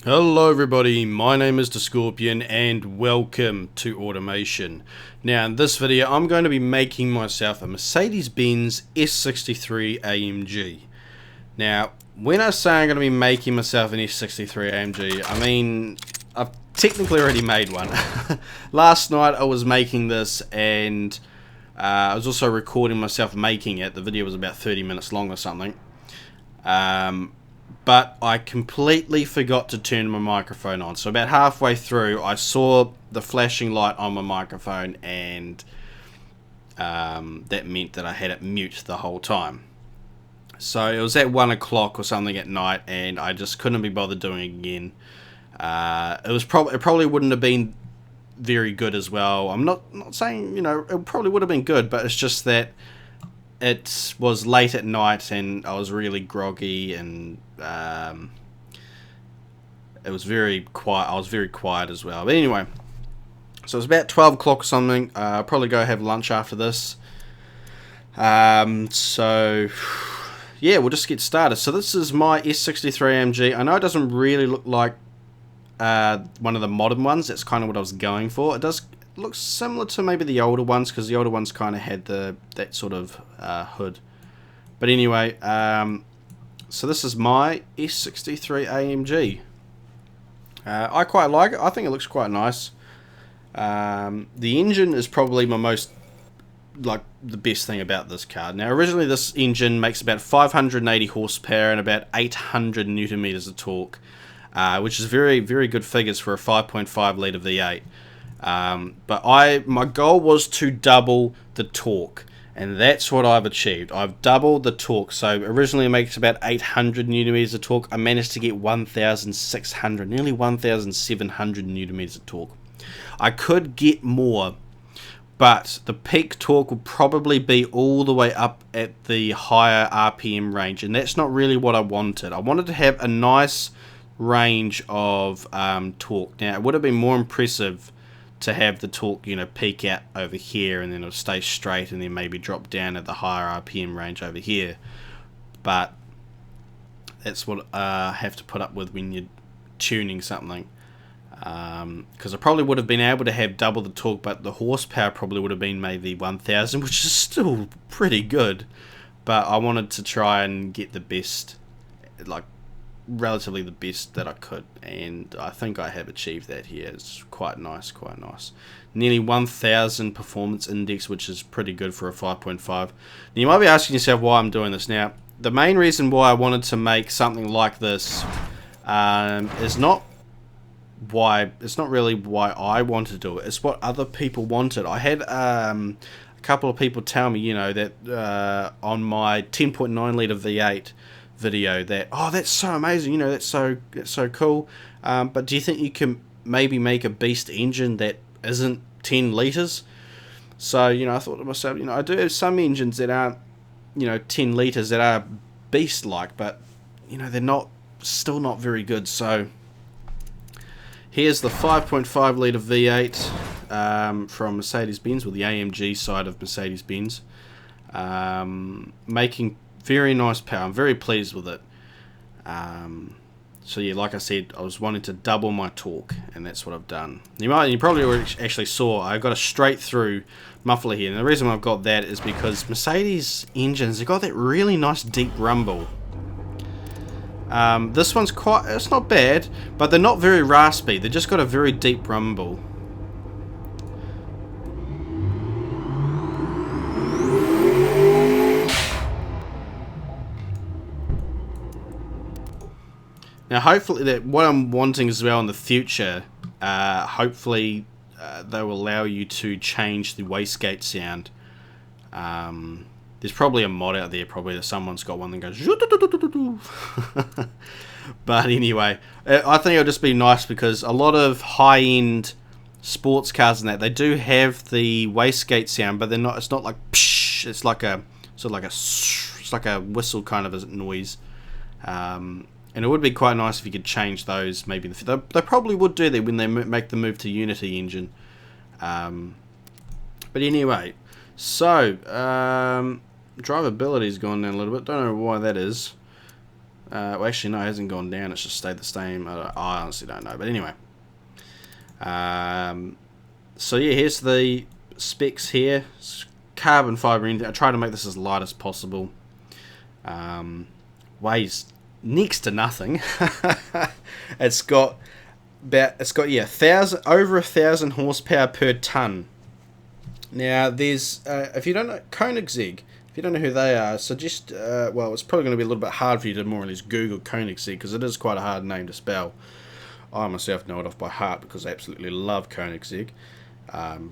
Hello everybody, my name is the Scorpion and welcome to Automation. Now in this video I'm going to be making myself a Mercedes-Benz S63 AMG. Now when I say I'm going to be making myself an S63 AMG, I mean I've technically already made one. Last night I was making this and I was also recording myself making it. The video was about 30 minutes long or something. But I completely forgot to turn my microphone on. So about halfway through, I saw the flashing light on my microphone, and that meant that I had it mute the whole time. So it was at 1 o'clock or something at night, and I just couldn't be bothered doing it again. It probably wouldn't have been very good as well. I'm not saying, it probably would have been good, but it's just that it was late at night and I was really groggy, and it was very quiet. I was very quiet as well. But anyway, so it's about 12 o'clock or something. I'll probably go have lunch after this. So yeah, we'll just get started. So this is my S63 AMG. I know it doesn't really look like one of the modern ones. That's kind of what I was going for. It does looks similar to maybe the older ones, because the older ones kind of had that sort of hood. But anyway, so this is my S63 AMG. I quite like it. I think it looks quite nice. The engine is probably the best thing about this car. Now originally this engine makes about 580 horsepower and about 800 newton meters of torque, which is very, very good figures for a 5.5 litre V8. But my goal was to double the torque, and that's what I've achieved. I've doubled the torque. So originally it makes about 800 newton meters of torque. I managed to get 1,600, nearly 1,700 newton meters of torque. I could get more, but the peak torque will probably be all the way up at the higher RPM range, and that's not really what I wanted. I wanted to have a nice range of torque. Now it would have been more impressive to have the torque, peak out over here and then it'll stay straight and then maybe drop down at the higher RPM range over here. But that's what I have to put up with when you're tuning something. Because I probably would have been able to have double the torque, but the horsepower probably would have been maybe 1,000, which is still pretty good. But I wanted to try and get the best, relatively the best that I could, and I think I have achieved that here. It's quite nice. Nearly 1,000 performance index, which is pretty good for a 5.5. Now you might be asking yourself why I'm doing this. Now the main reason why I wanted to make something like this is not really why I wanted to do it. It's what other people wanted. I had a couple of people tell me, that on my 10.9 litre V8 video that, oh, that's so amazing, that's so cool, but do you think you can maybe make a beast engine that isn't 10 litres? So I thought to myself, I do have some engines that aren't 10 litres that are beast like, but they're still not very good. So here's the 5.5 litre V8 from Mercedes-Benz, or the AMG side of Mercedes-Benz, making very nice power. I'm very pleased with it. So yeah, like I said, I was wanting to double my torque, and that's what I've done. You probably already actually saw I got a straight through muffler here, and the reason I've got that is because Mercedes engines, they've got that really nice deep rumble. This one's it's not bad, but they're not very raspy. They've just got a very deep rumble. Now, hopefully, what I'm wanting as well in the future, hopefully, they will allow you to change the wastegate sound. There's probably a mod out there, probably that someone's got one that goes. But anyway, I think it'll just be nice because a lot of high-end sports cars and that, they do have the wastegate sound, but they're not. It's not like psh. It's like a it's like a whistle kind of a noise. And it would be quite nice if you could change those. Maybe they probably would do that when they make the move to Unity engine. But anyway, so drivability's gone down a little bit. Don't know why that is. Well, actually, no, it hasn't gone down. It's just stayed the same. I honestly don't know. But anyway. So yeah, here's the specs here. It's carbon fiber engine. I try to make this as light as possible. Weighs next to nothing. It's got over 1,000 horsepower per ton. Now there's if you don't know Koenigsegg, if you don't know who they are, suggest well, it's probably going to be a little bit hard for you to more or less Google Koenigsegg, because it is quite a hard name to spell. I myself know it off by heart because I absolutely love Koenigsegg.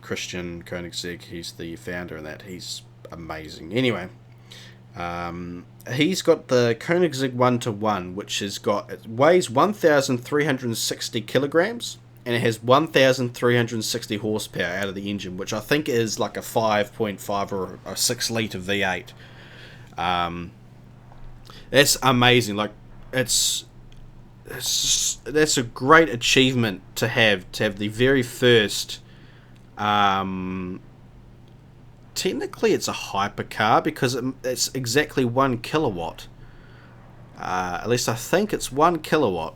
Christian Koenigsegg, he's the founder of that. He's amazing. Anyway, he's got the Koenigsegg 1-to-1, which it weighs 1,360 kilograms, and it has 1,360 horsepower out of the engine, which I think is like a 5.5 or a 6 litre V8. That's amazing. Like, that's a great achievement to have the very first. Technically, it's a hypercar because it's exactly 1 kilowatt. At least I think it's 1 kilowatt.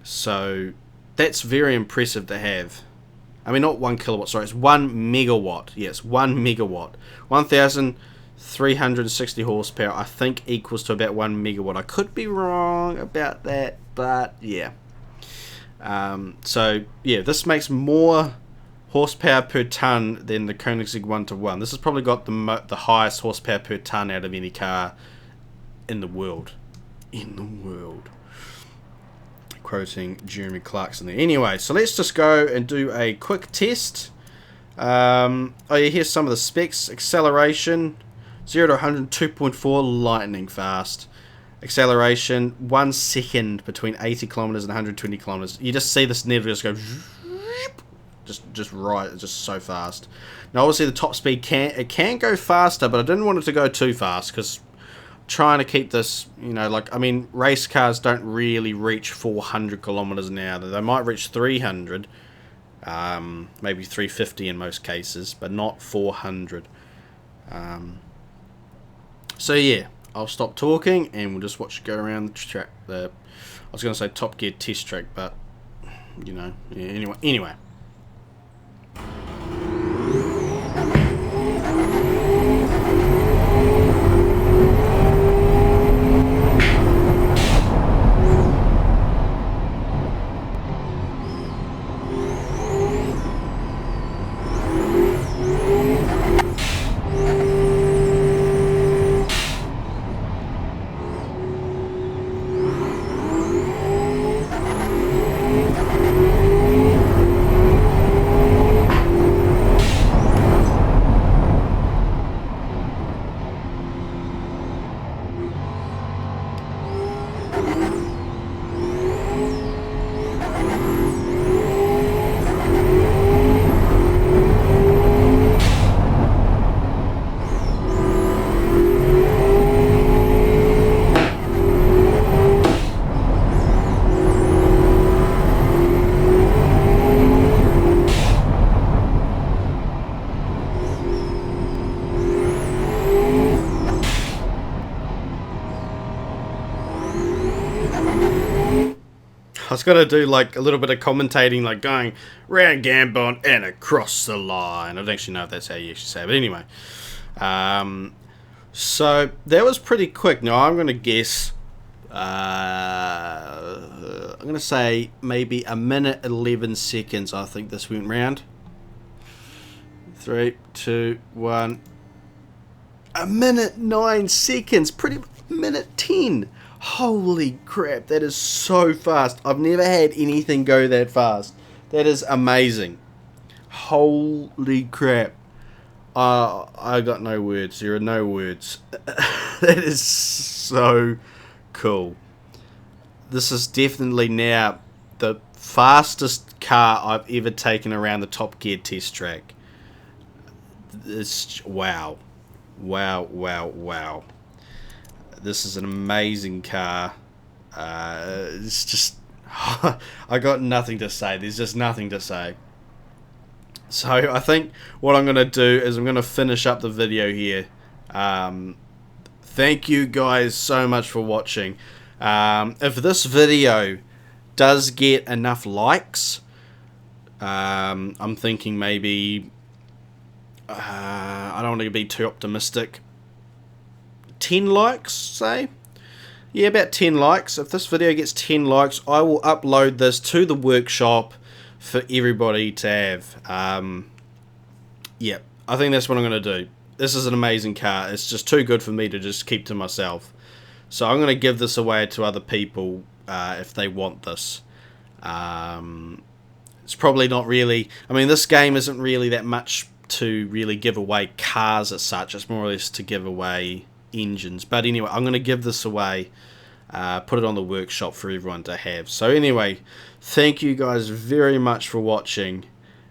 So that's very impressive to have. I mean, not 1 kilowatt. Sorry, it's 1 megawatt. Yes, 1 megawatt. 1,360 horsepower. I think equals to about 1 megawatt. I could be wrong about that, but yeah. So yeah, this makes more horsepower per ton than the Koenigsegg 1-to-1. This has probably got the highest horsepower per ton out of any car in the world. Quoting Jeremy Clarkson there. Anyway, so let's just go and do a quick test. Oh yeah, here's some of the specs. Acceleration 0 to 100 2.4, lightning fast. Acceleration 1 second between 80 kilometers and 120 kilometers. You just see this needle just go just right, it's just so fast. Now obviously the top speed can go faster, but I didn't want it to go too fast because trying to keep this, you know, like, I mean, race cars don't really reach 400 kilometers an hour. They might reach 300, maybe 350 in most cases, but not 400. So yeah, I'll stop talking and we'll just watch it go around the track. I was going to say Top Gear test track, but you know, yeah, anyway. I was going to do like a little bit of commentating, like going round Gambon and across the line. I don't actually know if that's how you actually say it, but anyway. So that was pretty quick. Now I'm going to guess, I'm going to say maybe 1:11 I think this went round. 3, 2, 1. 1:09. Pretty minute 10. Holy crap, that is so fast. I've never had anything go that fast. That is amazing. Holy crap. I got no words. There are no words. That is so cool. This is definitely now the fastest car I've ever taken around the Top Gear test track. It's wow. Wow. This is an amazing car. It's just I got nothing to say. There's just nothing to say. So I think what I'm going to do is I'm going to finish up the video here. thank you guys so much for watching. If this video does get enough likes, I'm thinking maybe, I don't want to be too optimistic, 10 likes, say? Yeah, about 10 likes. If this video gets 10 likes, I will upload this to the workshop for everybody to have. Yeah, I think that's what I'm going to do. This is an amazing car. It's just too good for me to just keep to myself. So I'm going to give this away to other people if they want this. It's probably not really... I mean, this game isn't really that much to really give away cars as such. It's more or less to give away engines. But anyway, I'm going to give this away. Put it on the workshop for everyone to have. So anyway, thank you guys very much for watching.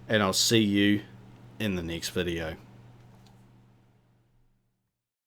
And I'll see you in the next video.